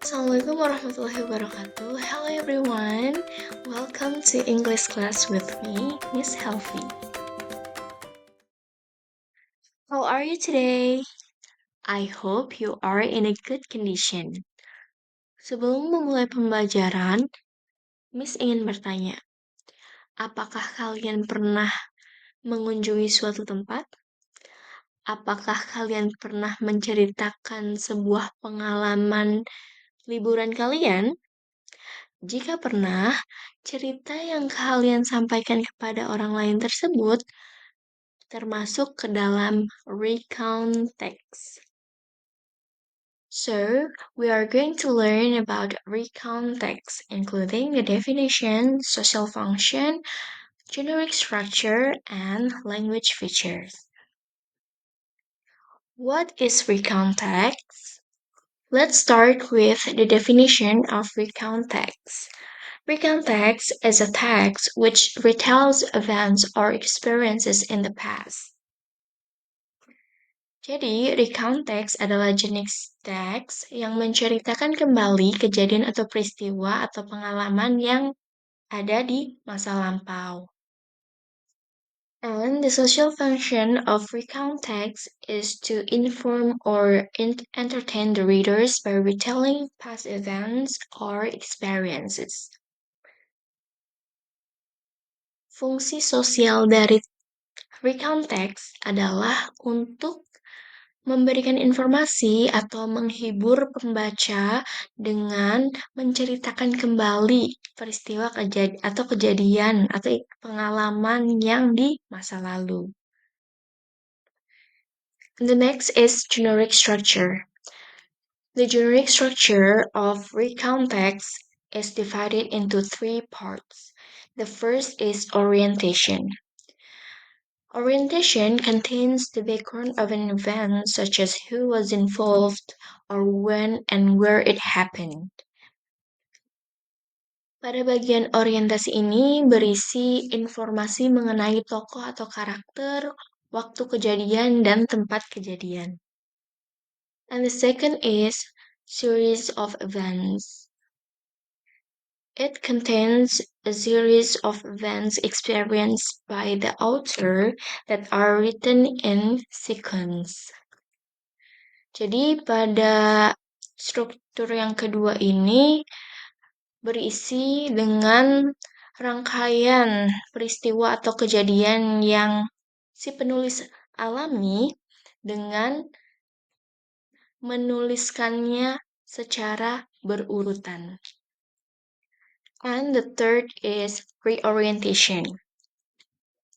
Assalamualaikum warahmatullahi wabarakatuh. Hello everyone. Welcome to English class with me, Miss Helvi. How are you today? I hope you are in a good condition. Sebelum memulai pembelajaran, Miss ingin bertanya, apakah kalian pernah mengunjungi suatu tempat? Apakah kalian pernah menceritakan sebuah pengalaman liburan kalian? Jika pernah, cerita yang kalian sampaikan kepada orang lain tersebut termasuk ke dalam recount text. So, we are going to learn about recount text, including the definition, social function, generic structure, and language features. What is recount text? Let's start with the definition of recount text. Recount text is a text which retells events or experiences in the past. Jadi, recount text adalah jenis teks yang menceritakan kembali kejadian atau peristiwa atau pengalaman yang ada di masa lampau. And the social function of recount text is to inform or entertain the readers by retelling past events or experiences. Fungsi sosial dari recount text adalah untuk memberikan informasi atau menghibur pembaca dengan menceritakan kembali peristiwa atau kejadian atau pengalaman yang di masa lalu. The next is generic structure. The generic structure of recount text is divided into three parts. The first is orientation. Orientation contains the background of an event such as who was involved or when and where it happened. Pada bagian orientasi ini berisi informasi mengenai tokoh atau karakter, waktu kejadian, dan tempat kejadian. And the second is series of events. It contains a series of events experienced by the author that are written in sequence. Jadi pada struktur yang kedua ini berisi dengan rangkaian peristiwa atau kejadian yang si penulis alami dengan menuliskannya secara berurutan. And the third is reorientation.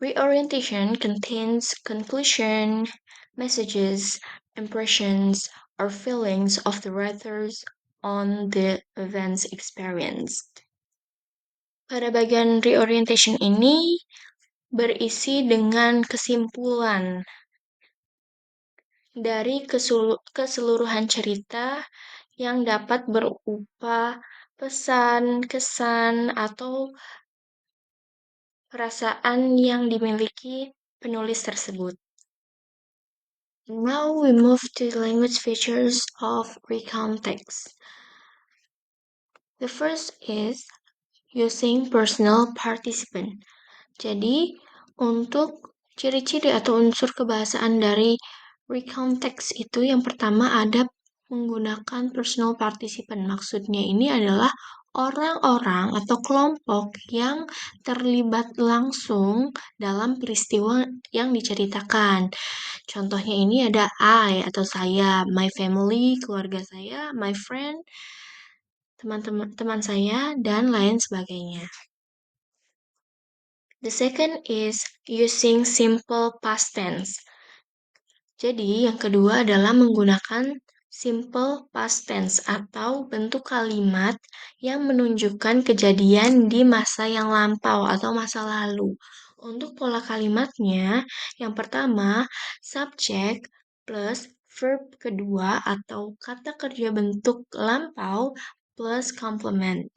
Reorientation contains conclusion, messages, impressions, or feelings of the writers on the events experienced. Pada bagian reorientation ini berisi dengan kesimpulan dari keseluruhan cerita yang dapat berupa pesan, kesan, atau perasaan yang dimiliki penulis tersebut. Now we move to the language features of recount text. The first is using personal participant. Jadi, untuk ciri-ciri atau unsur kebahasaan dari recount text itu yang pertama ada menggunakan personal participant. Maksudnya ini adalah orang-orang atau kelompok yang terlibat langsung dalam peristiwa yang diceritakan. Contohnya ini ada I atau saya, my family, keluarga saya, my friend, teman saya, dan lain sebagainya. The second is using simple past tense. Jadi, yang kedua adalah menggunakan simple past tense atau bentuk kalimat yang menunjukkan kejadian di masa yang lampau atau masa lalu. Untuk pola kalimatnya, yang pertama, subject plus verb kedua atau kata kerja bentuk lampau plus complement.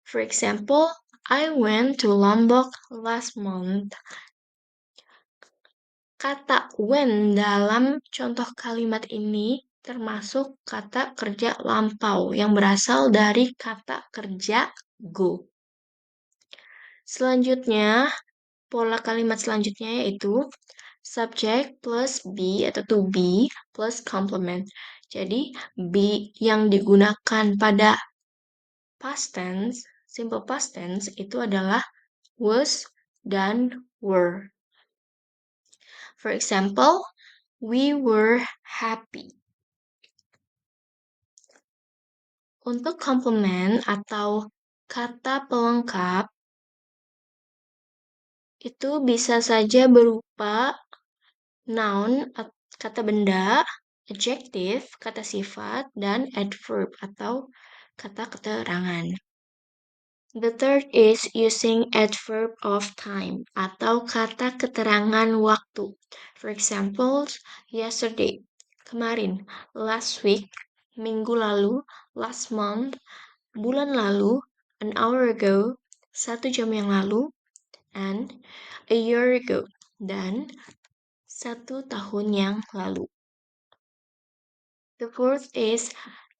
For example, I went to Lombok last month. Kata when dalam contoh kalimat ini termasuk kata kerja lampau yang berasal dari kata kerja go. Selanjutnya, pola kalimat selanjutnya yaitu subject plus be atau to be plus complement. Jadi, be yang digunakan pada past tense, simple past tense itu adalah was dan were. For example, we were happy. Untuk complement atau kata pelengkap, itu bisa saja berupa noun, kata benda, adjective, kata sifat, dan adverb atau kata keterangan. The third is using adverb of time atau kata keterangan waktu. For example, yesterday, kemarin, last week, minggu lalu, last month, bulan lalu, an hour ago, 1 jam yang lalu, and a year ago, dan 1 tahun yang lalu. The fourth is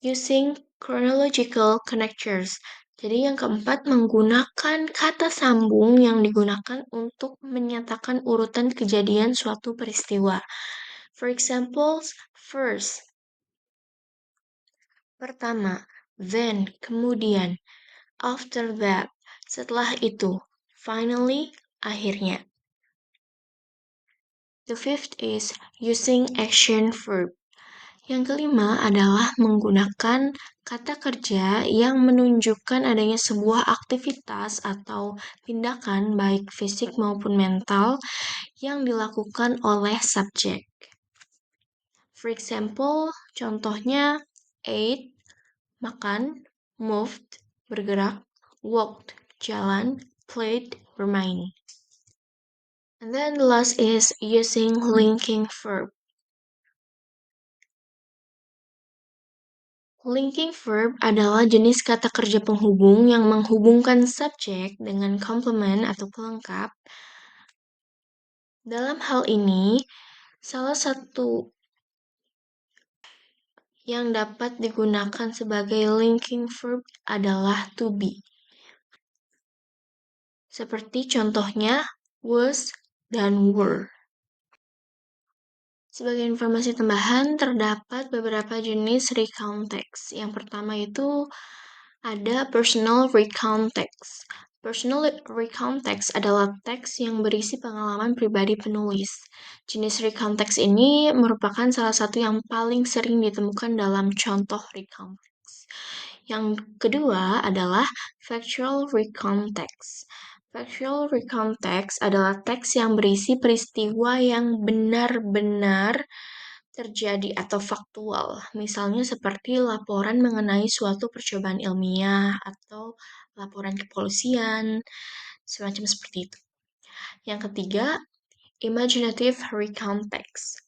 using chronological connectors. Jadi yang keempat menggunakan kata sambung yang digunakan untuk menyatakan urutan kejadian suatu peristiwa. For example, first, pertama, then, kemudian, after that, setelah itu, finally, akhirnya. The fifth is using action verb. Yang kelima adalah menggunakan kata kerja yang menunjukkan adanya sebuah aktivitas atau tindakan baik fisik maupun mental yang dilakukan oleh subjek. For example, contohnya ate, makan, moved, bergerak, walked, jalan, played, bermain. And then the last is using linking verb. Linking verb adalah jenis kata kerja penghubung yang menghubungkan subjek dengan complement atau pelengkap. Dalam hal ini, salah satu yang dapat digunakan sebagai linking verb adalah to be. Seperti contohnya was dan were. Sebagai informasi tambahan, terdapat beberapa jenis recount text. Yang pertama itu ada personal recount text. Personal recount text adalah teks yang berisi pengalaman pribadi penulis. Jenis recount text ini merupakan salah satu yang paling sering ditemukan dalam contoh recount text. Yang kedua adalah factual recount text. Factual recount text adalah teks yang berisi peristiwa yang benar-benar terjadi atau faktual. Misalnya seperti laporan mengenai suatu percobaan ilmiah atau laporan kepolisian, semacam seperti itu. Yang ketiga, imaginative recount text.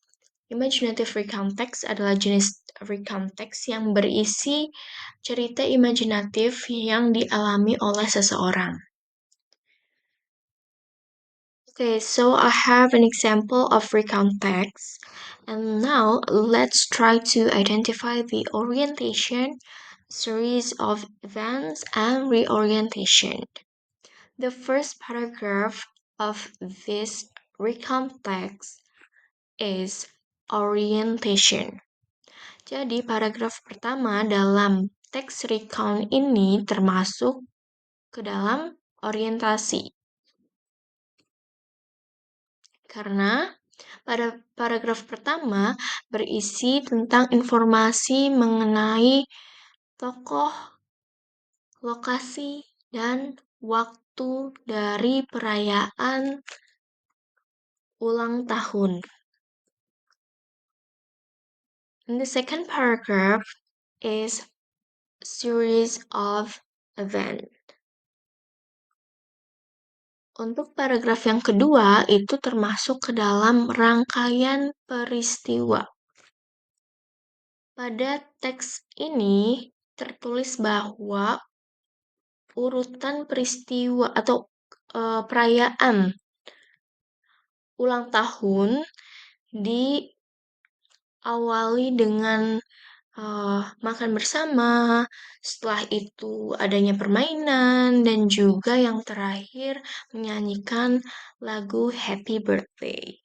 Imaginative recount text adalah jenis recount text yang berisi cerita imajinatif yang dialami oleh seseorang. Okay, so I have an example of recount text. And now let's try to identify the orientation, series of events, and reorientation. The first paragraph of this recount text is orientation. Jadi paragraf pertama dalam teks recount ini termasuk ke dalam orientasi. Karena pada paragraf pertama berisi tentang informasi mengenai tokoh, lokasi, dan waktu dari perayaan ulang tahun. And the second paragraph is series of event. Untuk paragraf yang kedua, itu termasuk ke dalam rangkaian peristiwa. Pada teks ini tertulis bahwa urutan peristiwa atau perayaan ulang tahun awali dengan makan bersama, setelah itu adanya permainan, dan juga yang terakhir menyanyikan lagu Happy Birthday.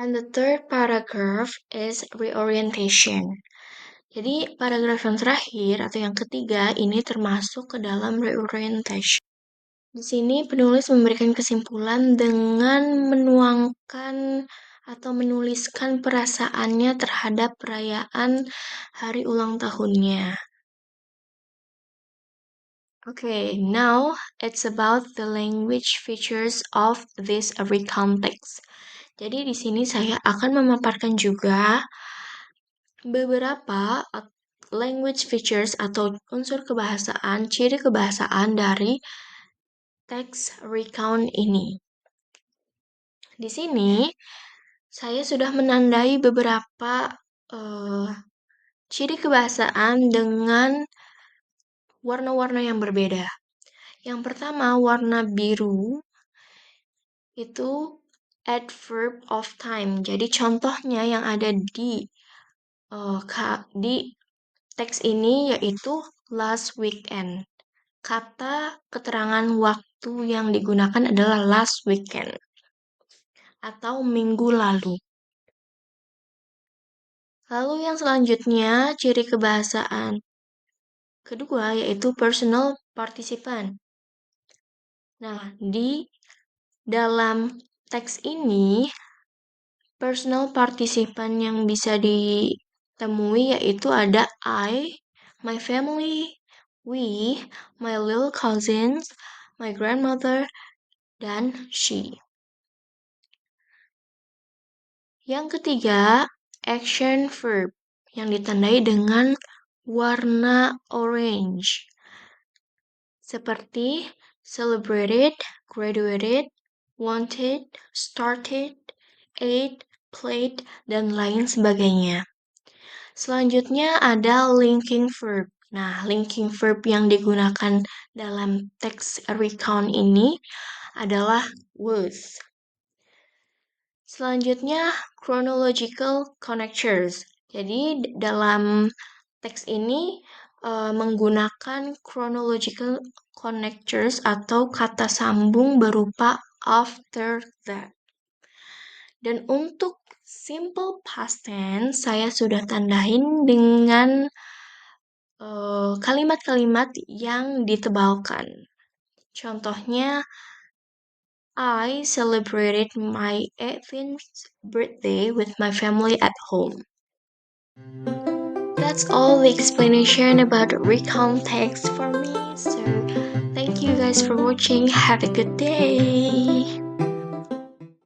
And the third paragraph is reorientation. Jadi paragraf yang terakhir atau yang ketiga ini termasuk ke dalam reorientation. Di sini penulis memberikan kesimpulan dengan menuangkan atau menuliskan perasaannya terhadap perayaan hari ulang tahunnya. Okay, now it's about the language features of this recount text. Jadi di sini saya akan memaparkan juga beberapa language features atau unsur kebahasaan, ciri kebahasaan dari teks recount ini. Di sini saya sudah menandai beberapa ciri kebahasaan dengan warna-warna yang berbeda. Yang pertama, warna biru itu adverb of time. Jadi contohnya yang ada di teks ini yaitu last weekend. Kata keterangan waktu yang digunakan adalah last weekend atau minggu lalu. Lalu yang selanjutnya, ciri kebahasaan kedua yaitu personal participant. Nah, di dalam teks ini, personal participant yang bisa ditemui yaitu ada I, my family, we, my little cousins, my grandmother, dan she. Yang ketiga, action verb yang ditandai dengan warna orange. Seperti celebrated, graduated, wanted, started, ate, played, dan lain sebagainya. Selanjutnya ada linking verb. Nah, linking verb yang digunakan dalam teks recount ini adalah was. Selanjutnya, chronological connectors. Jadi, dalam teks ini menggunakan chronological connectors atau kata sambung berupa after that. Dan untuk simple past tense, saya sudah tandain dengan kalimat-kalimat yang ditebalkan. Contohnya, I celebrated my 18th birthday with my family at home. That's all the explanation about recount text for me. So, thank you guys for watching. Have a good day.